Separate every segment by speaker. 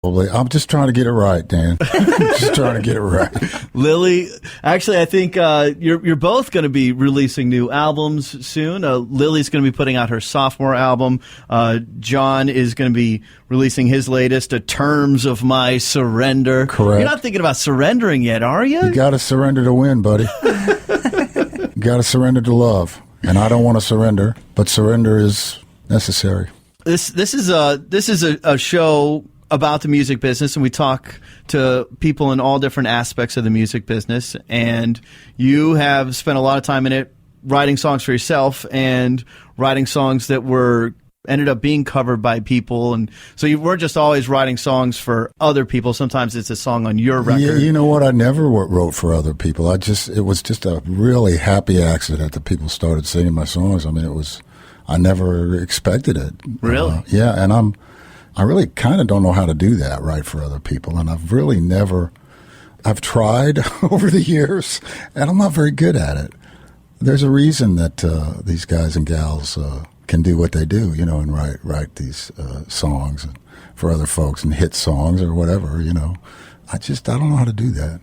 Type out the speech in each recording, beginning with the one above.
Speaker 1: I'm just trying to get it right, Dan. Just trying to get it right.
Speaker 2: Lilly, actually, I think you're both going to be releasing new albums soon. Lily's going to be putting out her sophomore album. John is going to be releasing his latest, Terms of My Surrender.
Speaker 1: Correct.
Speaker 2: You're not thinking about surrendering yet, are you?
Speaker 1: You got to surrender to win, buddy. You got to surrender to love. And I don't want to surrender, but surrender is necessary.
Speaker 2: This is a show about the music business, and we talk to people in all different aspects of the music business, and you have spent a lot of time in it writing songs for yourself and writing songs that ended up being covered by people, and so you weren't just always writing songs for other people. Sometimes it's a song on your record.
Speaker 1: Yeah, you know what? I never wrote for other people. It was just a really happy accident that people started singing my songs. I mean, I never expected it.
Speaker 2: Really?
Speaker 1: Yeah, and I really kind of don't know how to do that, right, for other people. And I've tried over the years, and I'm not very good at it. There's a reason that these guys and gals can do what they do, and write these songs for other folks and hit songs or whatever, I don't know how to do that.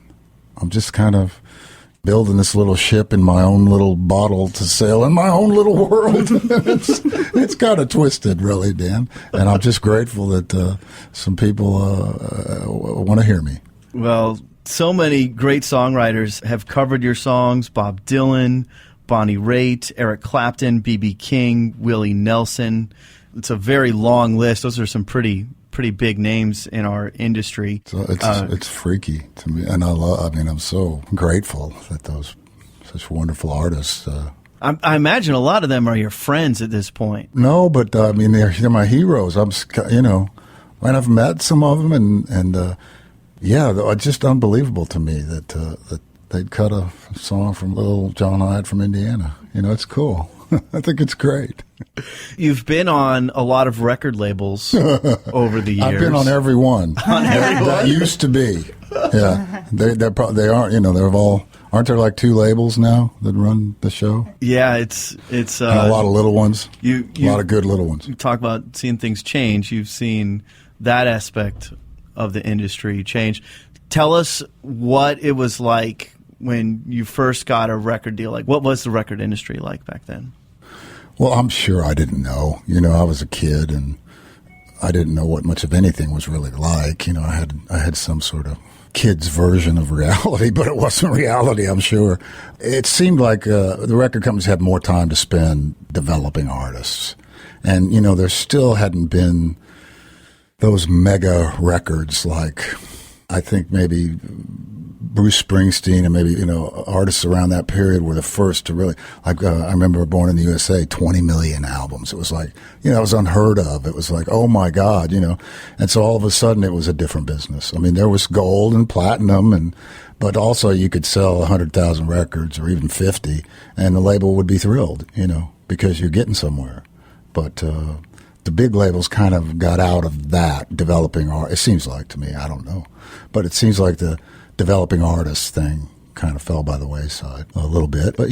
Speaker 1: I'm just kind of building this little ship in my own little bottle to sail in my own little world. It's kind of twisted, really, Dan. And I'm just grateful that some people want to hear me.
Speaker 2: Well, so many great songwriters have covered your songs. Bob Dylan, Bonnie Raitt, Eric Clapton, B.B. King, Willie Nelson. It's a very long list. Those are some pretty big names in our industry.
Speaker 1: So it's freaky to me, and I'm so grateful that such wonderful artists.
Speaker 2: I imagine a lot of them are your friends at this point.
Speaker 1: No, but they're my heroes. And I've met some of them, and it's just unbelievable to me that they'd cut a song from little John Hiatt from Indiana. It's cool. I think it's great.
Speaker 2: You've been on a lot of record labels over the years.
Speaker 1: I've been on every one. That used to be. Yeah, they aren't. They're all. Aren't there like 2 labels now that run the show?
Speaker 2: Yeah, it's
Speaker 1: and a lot of little ones. A lot of good little ones.
Speaker 2: You talk about seeing things change. You've seen that aspect of the industry change. Tell us what it was like when you first got a record deal. Like, what was the record industry like back then?
Speaker 1: Well, I'm sure I didn't know. I was a kid, and I didn't know what much of anything was really like. I had some sort of kid's version of reality, but it wasn't reality, I'm sure. It seemed like the record companies had more time to spend developing artists. And, there still hadn't been those mega records like, I think maybe Bruce Springsteen and maybe, artists around that period were the first to really, I remember Born in the USA, 20 million albums. It was like, it was unheard of. It was like, oh my God, and so all of a sudden it was a different business. I mean, there was gold and platinum but also you could sell 100,000 records or even 50 and the label would be thrilled, because you're getting somewhere. But, the big labels kind of got out of that developing art. It seems like to me, I don't know, but it seems like the developing artist thing kind of fell by the wayside a little bit. But,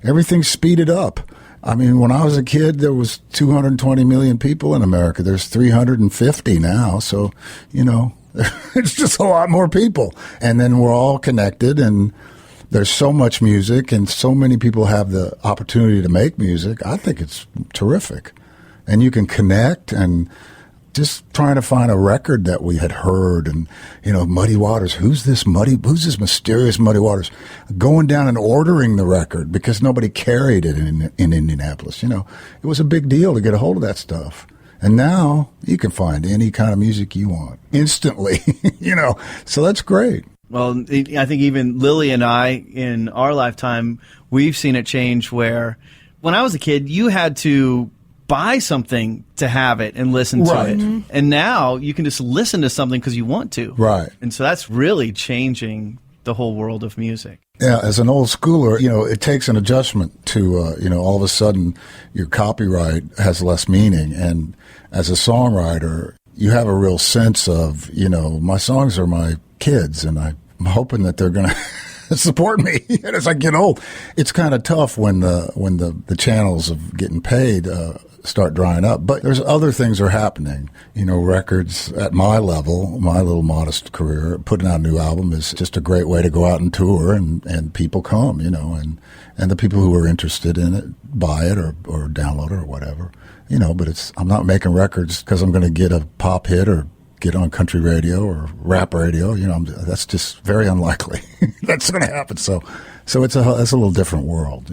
Speaker 1: everything speeded up. I mean, when I was a kid, there was 220 million people in America. There's 350 now. So, it's just a lot more people. And then we're all connected, and there's so much music, and so many people have the opportunity to make music. I think it's terrific. And you can connect, and just trying to find a record that we had heard, and Muddy Waters. Who's this mysterious Muddy Waters? Going down and ordering the record because nobody carried it in Indianapolis. It was a big deal to get a hold of that stuff. And now you can find any kind of music you want instantly. So that's great.
Speaker 2: Well, I think even Lilly and I, in our lifetime, we've seen it change where when I was a kid, you had to buy something to have it and listen to it. Mm-hmm. And now you can just listen to something because you want to.
Speaker 1: Right.
Speaker 2: And so that's really changing the whole world of music.
Speaker 1: Yeah, as an old schooler, it takes an adjustment to, all of a sudden your copyright has less meaning. And as a songwriter, you have a real sense of, my songs are my kids, and I'm hoping that they're going to support me. And as I get old, it's kind of tough when the channels of getting paid start drying up. But there's other things are happening. Records at my level, my little modest career, putting out a new album is just a great way to go out and tour, and people come, and the people who are interested in it buy it or download it or whatever, but I'm not making records because I'm going to get a pop hit or get on country radio or rap radio. That's just very unlikely. That's going to happen. So it's that's a little different world,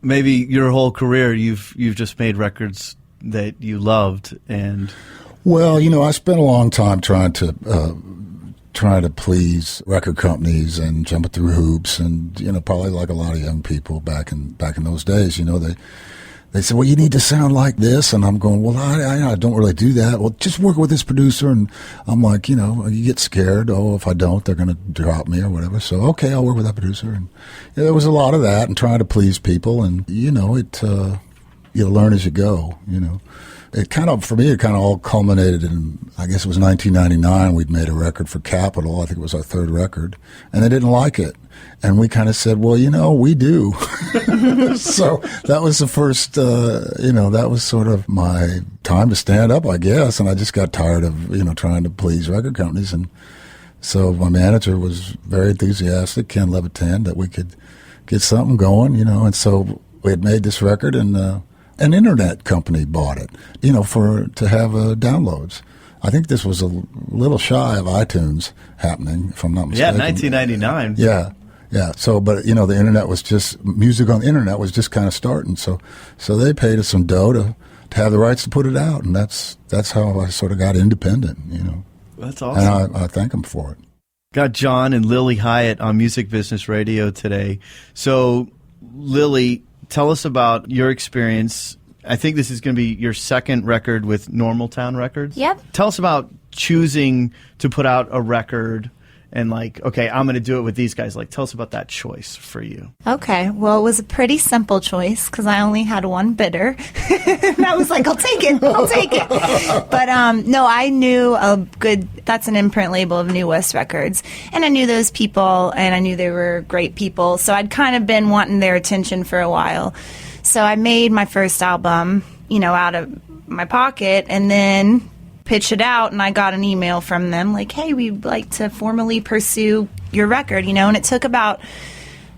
Speaker 2: Maybe your whole career, you've just made records that you loved, and
Speaker 1: well, I spent a long time trying to please record companies and jumping through hoops, and probably like a lot of young people back in those days, they said, well, you need to sound like this, and I'm going, well, I don't really do that. Well, just work with this producer, and I'm like, you get scared. Oh, if I don't, they're going to drop me or whatever. So, okay, I'll work with that producer. And there was a lot of that and trying to please people, and, you learn as you go, For me, it all culminated in, I guess it was 1999, we'd made a record for Capitol. I think it was our third record, and they didn't like it. And we kind of said, well, we do. So that was the first, that was sort of my time to stand up, I guess. And I just got tired of, trying to please record companies. And so my manager was very enthusiastic, Ken Levitan, that we could get something going, And so we had made this record, and an internet company bought it, to have downloads. I think this was a little shy of iTunes happening, if I'm not mistaken.
Speaker 2: Yeah, 1999.
Speaker 1: Yeah. So, but the internet was music on the internet was just kind of starting. So they paid us some dough to have the rights to put it out, and that's how I sort of got independent.
Speaker 2: That's awesome.
Speaker 1: And I thank them for it.
Speaker 2: Got John and Lilly Hiatt on Music Business Radio today. So, Lilly, tell us about your experience. I think this is going to be your second record with Normal Town Records.
Speaker 3: Yep.
Speaker 2: Tell us about choosing to put out a record and okay, I'm going to do it with these guys. Tell us about that choice for you.
Speaker 3: Okay. Well, it was a pretty simple choice because I only had one bidder. And I was like, I'll take it. But no, I knew that's an imprint label of New West Records. And I knew those people, and I knew they were great people. So I'd kind of been wanting their attention for a while. So I made my first album, out of my pocket, and then pitched it out, and I got an email from them like, hey, we'd like to formally pursue your record, and it took about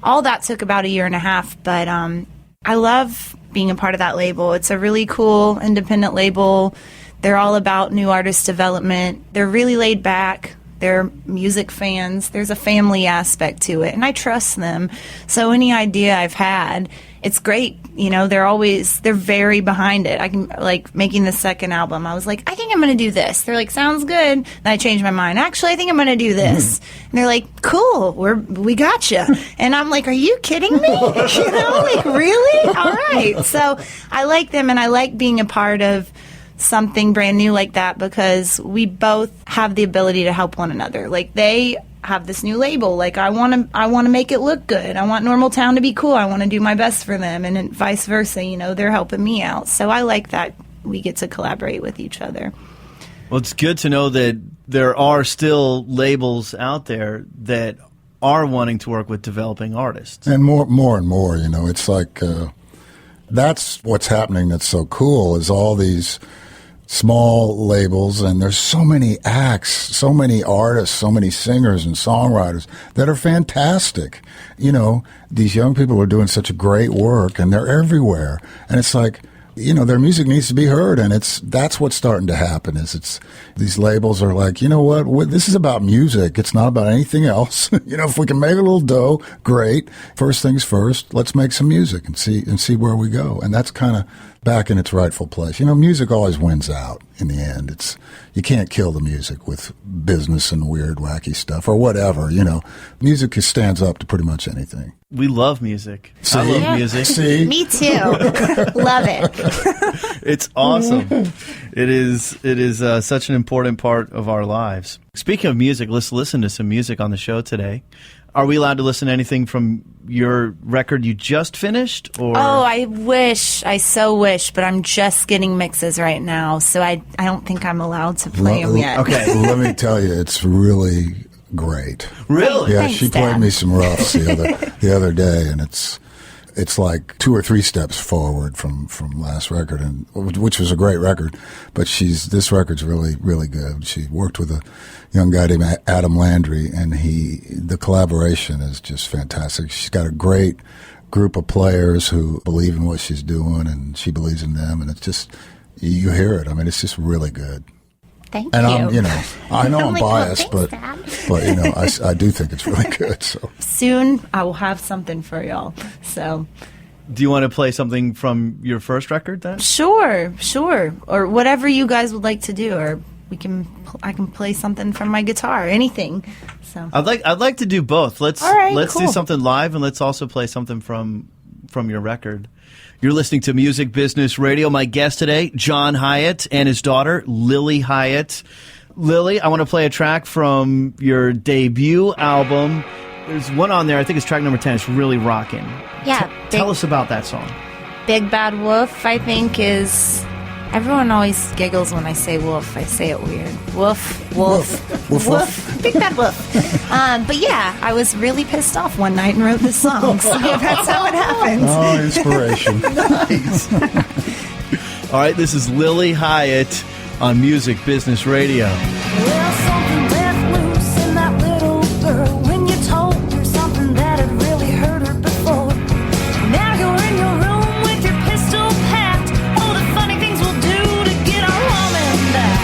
Speaker 3: a year and a half, but I love being a part of that label. It's a really cool independent label. They're all about new artist development. They're really laid back. They're music fans. There's a family aspect to it, and I trust them. So any idea I've had, it's great. They're very behind it. I can, making the second album, I was like, I think I'm going to do this. They're like, sounds good. And I changed my mind. Actually, I think I'm going to do this. And they're like, cool, we got you. And I'm like, are you kidding me? Really? All right. So I like them, and I like being a part of something brand new like that because we both have the ability to help one another. They have this new label. I want to make it look good. I want Normal Town to be cool. I want to do my best for them, and vice versa. They're helping me out. So I like that we get to collaborate with each other.
Speaker 2: Well, it's good to know that there are still labels out there that are wanting to work with developing artists.
Speaker 1: And more and more, it's that's what's happening that's so cool is all these small labels, and there's so many acts, so many artists, so many singers and songwriters that are fantastic. These young people are doing such a great work, and they're everywhere. And it's their music needs to be heard, and that's what's starting to happen. Is these labels are like, what? This is about music. It's not about anything else. If we can make a little dough, great. First things first. Let's make some music and see where we go. And that's kind of back in its rightful place. Music always wins out in the end. You can't kill the music with business and weird, wacky stuff or whatever. Music stands up to pretty much anything.
Speaker 2: We love music.
Speaker 1: See?
Speaker 2: I love music.
Speaker 1: See?
Speaker 3: Me too. Love it.
Speaker 2: It's awesome. It is such an important part of our lives. Speaking of music, let's listen to some music on the show today. Are we allowed to listen to anything from your record you just finished? Or?
Speaker 3: Oh, I wish. I so wish, but I'm just getting mixes right now, so I don't think I'm allowed to play them yet.
Speaker 2: Okay.
Speaker 1: Let me tell you, it's really great.
Speaker 2: Really?
Speaker 1: Yeah,
Speaker 3: Thanks,
Speaker 1: she played
Speaker 3: Dad.
Speaker 1: me some roughs the other day, and it's it's like 2 or 3 steps forward from last record, and which was a great record. But this record's really, really good. She worked with a young guy named Adam Landry, and the collaboration is just fantastic. She's got a great group of players who believe in what she's doing, and she believes in them, and it's just, you hear it. I mean, it's just really good.
Speaker 3: Thank
Speaker 1: and
Speaker 3: you.
Speaker 1: I know I'm
Speaker 3: like,
Speaker 1: biased,
Speaker 3: well,
Speaker 1: but I do think it's really good. So
Speaker 3: soon I will have something for y'all. So,
Speaker 2: do you want to play something from your first record then?
Speaker 3: Sure, or whatever you guys would like to do, or I can play something from my guitar, anything. So
Speaker 2: I'd like to do both. Let's
Speaker 3: cool.
Speaker 2: do something live, and let's also play something from your record. You're listening to Music Business Radio. My guest today, John Hiatt, and his daughter, Lilly Hiatt. Lilly, I want to play a track from your debut album. There's one on there, I think it's track number 10. It's really rocking.
Speaker 3: Yeah.
Speaker 2: Tell us about that song.
Speaker 3: Big Bad Wolf, I think, is... Everyone always giggles when I say wolf. I say it weird. Woof, wolf,
Speaker 1: woof, woof.
Speaker 3: Big Bad Wolf. But yeah, I was really pissed off one night and wrote this song. So that's how it happens.
Speaker 1: Oh, inspiration.
Speaker 2: Nice. All right, this is Lilly Hiatt on Music Business Radio.
Speaker 4: Well, something left loose in that little girl when you told her something that had really hurt her before. Now you're in your room with your pistol packed. Oh, the funny things we'll do to get our woman back.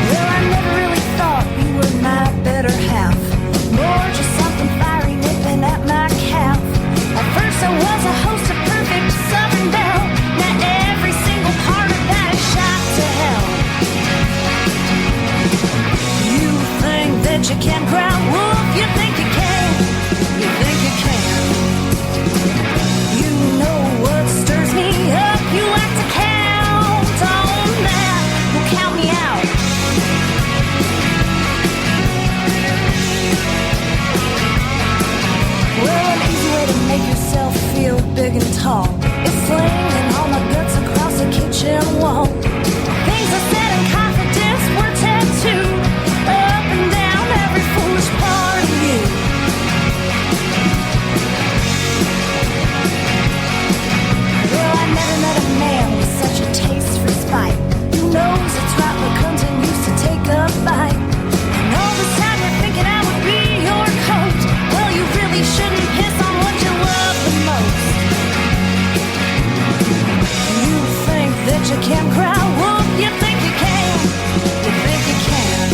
Speaker 4: Well, I never really thought you were my better half. More just something fiery nipping at my calf. At first I was a host of perfect Southern belle. Now every single part of that is shot to hell. You think that you can cry wolf? You think you can? You think you can? You know what stirs me up? You like to count on that. Well, count me out. Well, an easy way to make yourself feel big and tall is slinging all my guts across the kitchen wall. Things I said in confidence were tattooed up and down every foolish part of you. Well, I never met a man with such a taste for spite. Who knows it's right but continues to take a bite. And all this time you're thinking I would be your coat. Well, you really shouldn't piss on what you love the most. You think that you can cry wolf? You think you can? You think you can?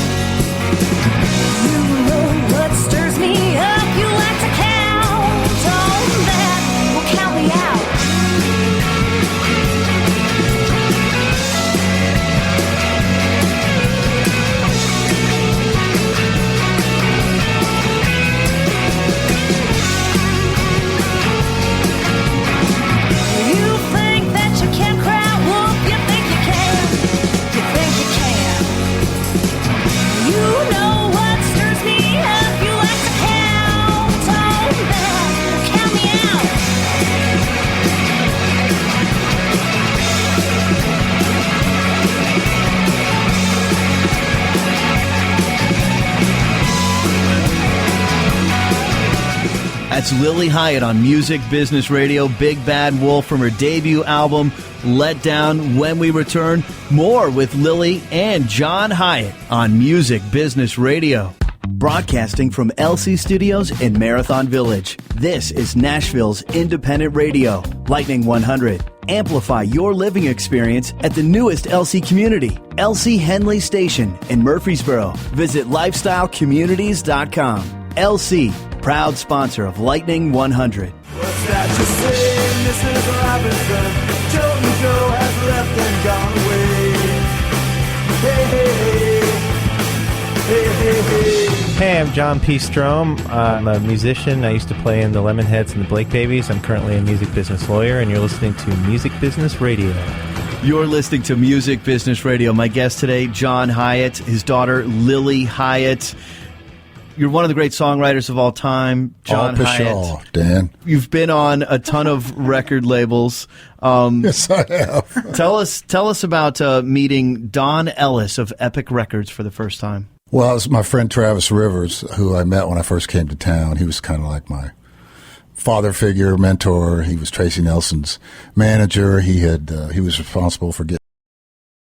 Speaker 4: You know what stirs me up? You like to count on that. Well, count me out. You think that you can cry wolf? You think you can? You think you can? You know what stirs me up? You like to count on that. Well, count me out.
Speaker 2: That's Lilly Hiatt on Music Business Radio. Big Bad Wolf from her debut album, Let Down. When we return, more with Lilly and John Hiatt on Music Business Radio. Broadcasting from LC Studios in Marathon Village. This is Nashville's independent radio, Lightning 100. Amplify your living experience at the newest LC community, LC Henley Station in Murfreesboro. Visit lifestylecommunities.com. LC, proud sponsor of Lightning 100.
Speaker 5: What's that you say, Mrs. Robinson? Jolton Joe has left and gone away. Hey, hey, hey. Hey, hey, hey.
Speaker 6: Hey, I'm John P. Strom. I'm a musician. I used to play in the Lemonheads and the Blake Babies. I'm currently a music business lawyer, and you're listening to Music Business Radio.
Speaker 2: You're listening to Music Business Radio. My guest today, John Hiatt, his daughter, Lilly Hiatt. You're one of the great songwriters of all time, John Hiatt.
Speaker 1: Dan.
Speaker 2: You've been on a ton of record labels.
Speaker 1: Yes, I have.
Speaker 2: Tell us about meeting Don Ellis of Epic Records for the first time.
Speaker 1: Well, it was my friend Travis Rivers, who I met when I first came to town. He was kind of like my father figure, mentor. He was Tracy Nelson's manager. He was responsible for getting